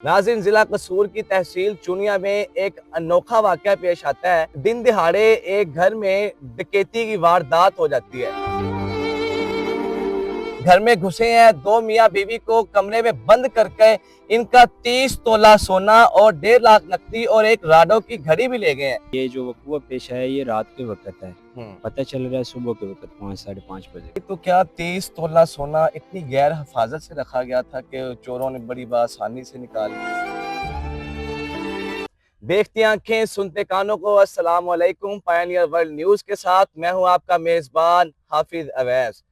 नाज़रीन, जिला कसूर की तहसील चुनिया में एक अनोखा वाकया पेश आता है। दिन दिहाड़े एक घर में डकैती की वारदात हो जाती है। घर में घुसे हैं दो मियाँ बीवी को कमरे में बंद करके इनका 30 तोला सोना और 1.5 लाख नकदी और एक राडो की घड़ी भी ले गए हैं। ये जो वक़्वा पेश है ये रात के वक़्त है। हम्म। पता चल रहा है सुबह के वक़्त 5 साढ़े 5 बजे। तो क्या 30 तोला सोना इतनी गैर हिफाजत से रखा गया था कि चोरों ने बड़ी आसानी से निकाल लिया। देखती आंखें सुनते कानों को अस्सलाम वालेकुम। पायनियर वर्ल्ड न्यूज के साथ मैं हूं आपका मेजबान हाफिज अवैस।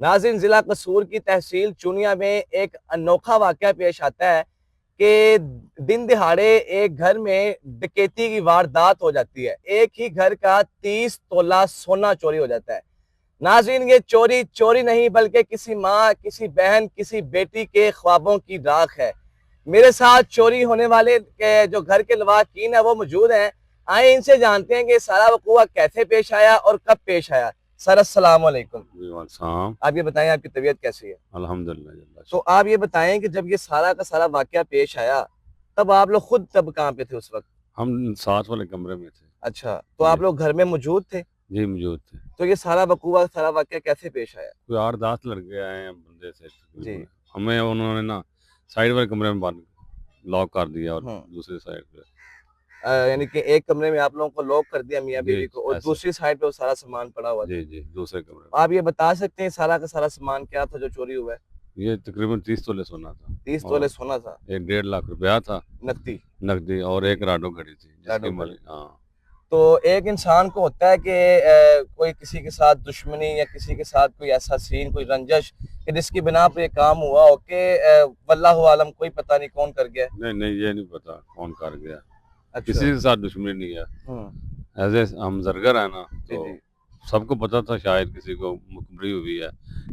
नाज़रीन, जिला कसूर की तहसील चुनिया में एक अनोखा वाकया पेश आता है कि दिन दिहाड़े एक घर में डकैती की वारदात हो जाती है। एक ही घर का 30 तोला सोना चोरी हो जाता है। नाज़रीन, ये चोरी चोरी नहीं बल्कि किसी माँ, किसी बहन, किसी बेटी के ख्वाबों की राख है। मेरे साथ चोरी होने वाले के जो घर के लवाकिन है वो मौजूद हैं। आए इनसे जानते हैं कि सारा वक़ूआ कैसे पेश आया और कब पेश आया। सर, अस्सलाम वालेकुम। आप ये बताएं, आपकी तबीयत कैसी है? अल्हम्दुलिल्लाह। तो आप ये बताएं कि जब ये सारा का सारा वाकया पेश आया तब आप लोग खुद तब कहाँ पे थे उस वक्त? हम साथ वाले कमरे में थे। अच्छा, तो आप लोग घर में मौजूद थे? जी मौजूद थे। तो ये सारा वकूआ, सारा वाकया कैसे पेश आया? कोई 8-10 लड़के आए हैं बंदे से जी। हमें उन्होंने ना साइड वाले कमरे में बंद लॉक कर दिया और हम्म। दूसरी साइड पे यानी कि एक कमरे में आप लोगों को लॉक कर दिया मियाँ जी, बीवी को, और ऐसे। दूसरी साइड पे वो सारा सामान पड़ा हुआ था। जी दूसरे कमरे में। आप ये बता सकते हैं सारा का सारा सामान क्या था जो चोरी हुआ है? ये तकरीबन 30 तोले सोना था। 30 और तोले सोना था, एक 1.5 लाख रुपया था नकदी। नकदी और एक राडो घड़ी थी राडो जिसकी घड़ी। हाँ। तो एक इंसान को होता है कि कोई किसी के साथ दुश्मनी या किसी के साथ कोई ऐसा सीन, कोई रंजश कि जिसकी बिना पर ये काम हुआ हो कि वल्लाहु आलम, कोई पता नहीं कौन कर गया। नहीं ये नहीं पता कौन कर गया। अच्छा। किसी के साथ दुश्मनी नहीं है। एज ए हम जरगर है ना, जी तो जी। सबको पता था शायद किसी को मुखबरी हुई है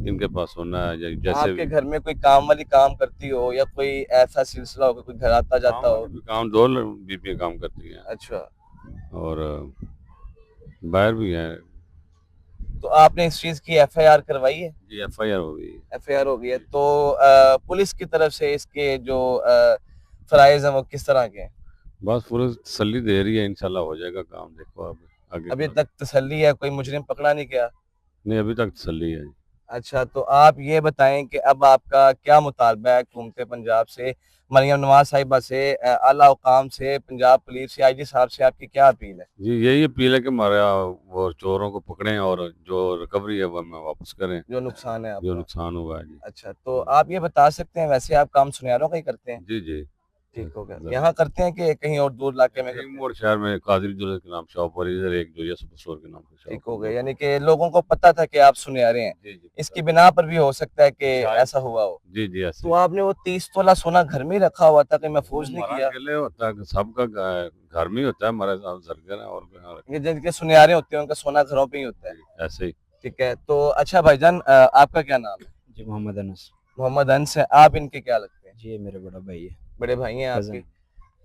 इनके पास सोना है या जैसे आपके भी घर में कोई काम वाली काम करती हो या कोई ऐसा सिलसिला हो कि कोई घर आता जाता हो? काम दो बीबियाँ काम करती हैं अच्छा। और बाहर भी हैं। तो आपने इस चीज की एफआईआर करवाई है? जी एफआईआर हो गई। एफआईआर हो गई है। तो पुलिस की तरफ से इसके जो फराइज हैं वो किस तरह के हैं? बस पूरी तसल्ली दे रही है, इंशाल्लाह हो जाएगा काम। देखो अब आगे अभी तक तसल्ली है? कोई मुजरिम पकड़ा नहीं गया? नहीं अभी तक तसल्ली है। अच्छा, तो आप ये बताएं कि अब आपका क्या मुतालबा है हुकूमत पंजाब से, मरियम नवाज साहिबा से, आला हुकाम से, पंजाब पुलिस से, आईजी साहब से आपकी क्या अपील है? जी यही अपील है कि हमारे वो चोरों को पकड़ें और जो रिकवरी है वो हमें वापस करें, जो नुकसान है जो आपका। नुकसान हुआ है। जी अच्छा, तो आप ये बता सकते हैं, वैसे आप काम सुनियारों का ही करते हैं? जी ठीक हो गया। यहाँ करते हैं कि कहीं और दूर इलाके में करते हैं? मोड़ शहर में कादिर ज्वेलर्स के नाम शॉप और इधर एक जो सुपर स्टोर के नाम से शॉप। ठीक हो गया, यानी कि लोगों को पता था कि आप सुनियारे हैं। जी इसकी बिना पर भी हो सकता है कि ऐसा हुआ हो। जी ऐसे। तो आपने वो 30 तोला सोना घर में ही रखा हुआ था कि महफूज नहीं किया? अकेले होता है, सबका घर में ही होता है, हमारे साथ जरगर है और ये जिनके सुनियारे होते हैं उनका सोना घरों पे ही होता है। ऐसे ही। ठीक है। तो अच्छा भाईजान, आपका क्या नाम है? जी मोहम्मद अनस। मोहम्मद अंस है। आप इनके क्या लगते हैं? जी ये मेरा बड़ा भाई है। बड़े भाई हैं आपके? कज़न।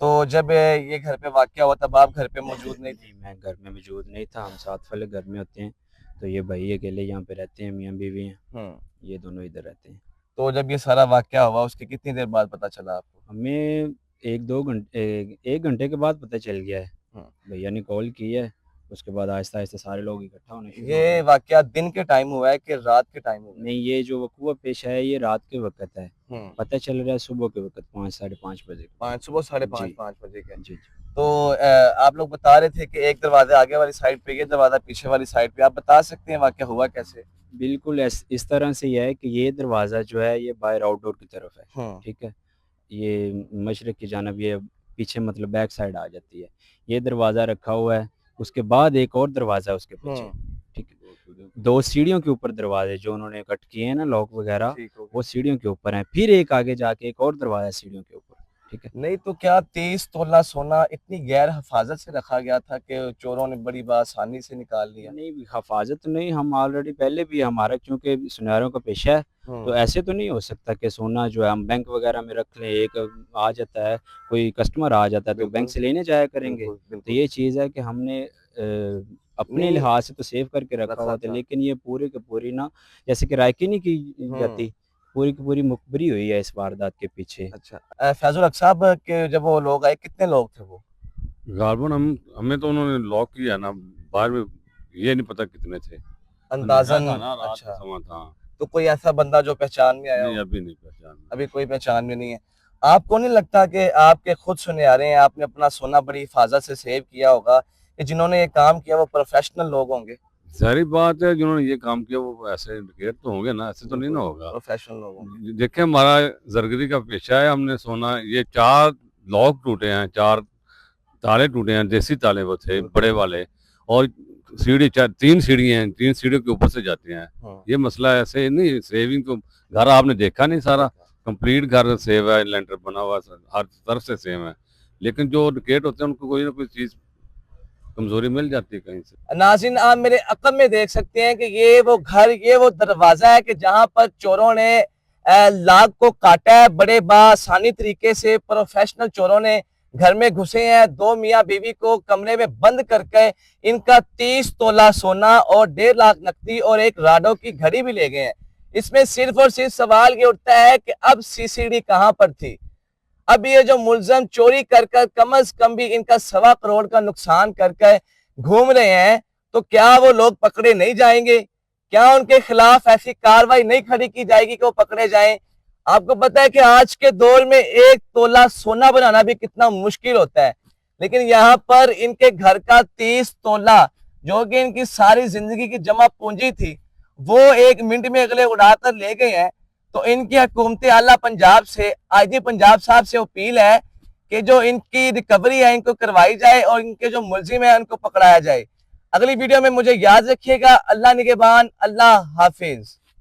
तो जब ये घर पे वाकया हुआ तब आप घर पे मौजूद नहीं थे? जी मैं घर में मौजूद नहीं था, हम साथ वाले घर में होते हैं। तो ये भाई अकेले यहाँ पे रहते हैं, मियाँ बीवी हैं, ये दोनों इधर रहते हैं। तो जब ये सारा वाकया हुआ उसके कितनी देर बाद पता चला आपको? हमें 1 घंटे के बाद पता चल गया है। भैया ने कॉल की है, उसके बाद आहिस्ता आहिस्ता सारे लोग इकट्ठा होने शुरू हो ये गए। वाकया दिन के टाइम हुआ है कि रात के टाइम हुआ है? नहीं ये जो वक़ूआ पेश है ये रात के वक़्त है। पता चल रहा है सुबह के वक़्त 5 साढ़े 5 बजे। 5 सुबह 5:30 जी। 5 बजे के। जी। तो आप लोग बता रहे थे कि एक दरवाजा आगे वाली साइड पे, ये दरवाजा पीछे वाली साइड पे। आप बता सकते हैं वाकया हुआ कैसे? बिल्कुल इस तरह से ये है कि ये दरवाज़ा जो है ये बाहर आउटडोर की तरफ है, ठीक है? ये मशरिक़ की जानब ये पीछे मतलब बैक साइड आ जाती है। ये दरवाज़ा रखा हुआ है, उसके बाद एक और दरवाज़ा है उसके पीछे, ठीक है? 2 सीढ़ियों के ऊपर दरवाज़े जो उन्होंने कट किए हैं ना लॉक वगैरह, वो सीढ़ियों के ऊपर हैं। फिर एक आगे जाके एक और दरवाज़ा है सीढ़ियों के ऊपर, ठीक है? नहीं, तो क्या 30 तोला सोना इतनी गैर हिफाजत से रखा गया था कि चोरों ने बड़ी आसानी से निकाल लिया? नहीं हिफाजत नहीं, हम ऑलरेडी पहले भी हमारा क्योंकि सुनारों का पेशा है, तो ऐसे तो नहीं हो सकता कि सोना जो है हम बैंक वगैरह में रख लें। एक आ जाता है, कोई कस्टमर आ जाता है तो बैंक से लेने जाया करेंगे। तो ये चीज़ है कि हमने अपने लिहाज से तो सेव करके रखा हुआ था, लेकिन ये पूरी की पूरी ना जैसे कि रायकी नहीं की जाती, पूरी की पूरी मुखबरी हुई है इस वारदात के पीछे। अच्छा, फैजुल हक साहब के जब वो लोग आए, कितने लोग थे वो? गालबन हमें तो उन्होंने लॉक किया ना, बाहर में ये नहीं पता कितने थे। अंदाजन? अंधेरा था ना, रात अच्छा, का समय था। तो कोई ऐसा बंदा जो पहचान में आया नहीं, हो? अभी नहीं पहचान। अभी कोई पहचान में नहीं है। आपको नहीं लगता कि आपके खुद सुनहरे हैं, आपने अपना सोना बड़ी हिफाजत से सेव किया होगा, कि जिन्होंने ये काम किया वो प्रोफेशनल लोग होंगे? जाहिर बात है, जिन्होंने ये काम किया वो ऐसे डकैत तो होंगे ना, ऐसे तो नहीं ना होगा। प्रोफेशनल लोग होंगे। देखिए, हमारा जरगरी का पेशा है, हमने सोना, ये 4 लॉक टूटे हैं, 4 ताले टूटे हैं, देसी ताले वो थे बड़े वाले, और सीढ़ी 3 सीढ़ी हैं, 3 सीढ़ियों के ऊपर से जाते हैं। ये मसला ऐसे नहीं, सेविंग तो घर आपने देखा नहीं, सारा कंप्लीट घर सेव है, लेंटर बना हुआ है, हर तरफ से सेव है, लेकिन जो डकैत होते हैं उनको कोई ना कोई चीज कमजोरी मिल जाती है कहीं से। नाज़रीन, आप मेरे अक़ल में देख सकते हैं कि ये वो घर, ये वो दरवाजा है कि जहां पर चोरों ने लाग को काटा है। बड़े बासानी तरीके से प्रोफेशनल चोरों ने घर में घुसे हैं, 2 मियाँ बीवी को कमरे में बंद करके इनका 30 तोला सोना और 1.5 लाख नकदी और एक राडो की घड़ी भी ले गए हैं। इसमें सिर्फ और सिर्फ सवाल ये उठता है कि अब सीसीडी कहां पर थी? अब ये जो मुलजम चोरी कर कम अज कम भी इनका 1.25 करोड़ का नुकसान करके घूम रहे हैं, तो क्या वो लोग पकड़े नहीं जाएंगे? क्या उनके खिलाफ ऐसी कार्रवाई नहीं खड़ी की जाएगी कि वो पकड़े जाएं? आपको पता है कि आज के दौर में 1 तोला सोना बनाना भी कितना मुश्किल होता है, लेकिन यहाँ पर इनके घर का 30 तोला, जो कि इनकी सारी जिंदगी की जमा पूंजी थी, वो 1 मिनट में अगले उड़ाकर ले गए हैं। तो इनकी हुकूमत आला पंजाब से, आईजी पंजाब साहब से अपील है कि जो इनकी रिकवरी है इनको करवाई जाए और इनके जो मुलजिम है उनको पकड़ाया जाए। अगली वीडियो में मुझे याद रखिएगा। अल्लाह निगहबान, अल्लाह हाफिज।